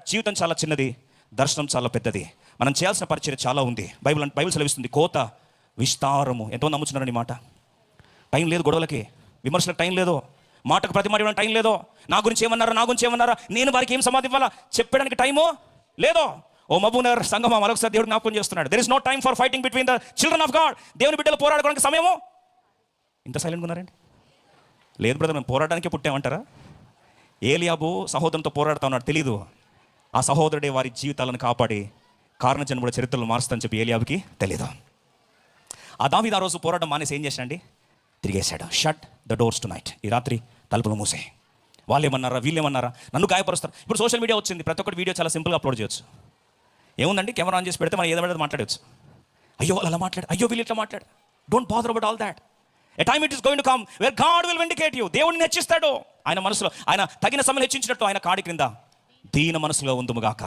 జీవితం చాలా చిన్నది, దర్శనం చాలా పెద్దది. మనం చేయాల్సిన పరిచర్య చాలా ఉంది. బైబిల్ సెలవిస్తుంది, కోత విస్తారము. ఎంతో నమ్ముతున్నారని మాట. టైం లేదు గొడవలకి, విమర్శలకు టైం లేదు, మాటకు ప్రతిమాట ఇవ్వడానికి టైం లేదు. నా గురించి ఏమన్నారా, నేను వారికి ఏం సమాధి ఇవ్వాలా చెప్పడానికి టైము లేదు. ఓ మబూనర్ సంగమం మరొకసారి దేవుడు జ్ఞాపకం చేస్తున్నాడు. There is no time for fighting between the children of God. దేవుని బిడ్డలు పోరాడుకోవడానికి సమయము. ఇంత సైలెంట్గా ఉన్నారండి. లేదు బ్రదర్, మేము పోరాడడానికే పుట్టామంటారా? ఏలియాబు సహోదరునితో పోరాడుతూ ఉన్నాడు, తెలీదు. ఆ సహోదరుడే వారి జీవితాలను కాపాడి కారణ జన్ముల చరిత్రలు మారుస్తానని చెప్పి ఏలియాబుకి తెలీదు. ఆ దావీదు ఆ రోజు పోరాటం మానేసి ఏం చేశాడండి? తిరిగేశాడు. Shut the doors tonight. ఈ రాత్రి తలుపులు మూసే. వాళ్ళు ఏమన్నారా, వీళ్ళు ఏమన్నారా, నన్ను గాయపరుస్తారు. ఇప్పుడు సోషల్ మీడియా వచ్చింది, ప్రతి ఒక్కటి వీడియో చాలా సింపుల్గా అప్లోడ్ చేయొచ్చు. ఏముందండి, కెమెరా ఆన్ చేసి పెడితే మనం ఏదో మాట్లాడవచ్చు. అయ్యో వాళ్ళు అలా మాట్లాడు, అయ్యో వీళ్ళు ఇట్లా మాట్లాడు. Don't bother about all that. A time it is going to come where God will vindicate you. దేవుడిని హెచ్చిస్తాడు. ఆయన మనసులో ఆయన తగిన సమయం హెచ్చించినట్టు ఆయన కాడి క్రింద దీన మనసులో ఉందుముగాక.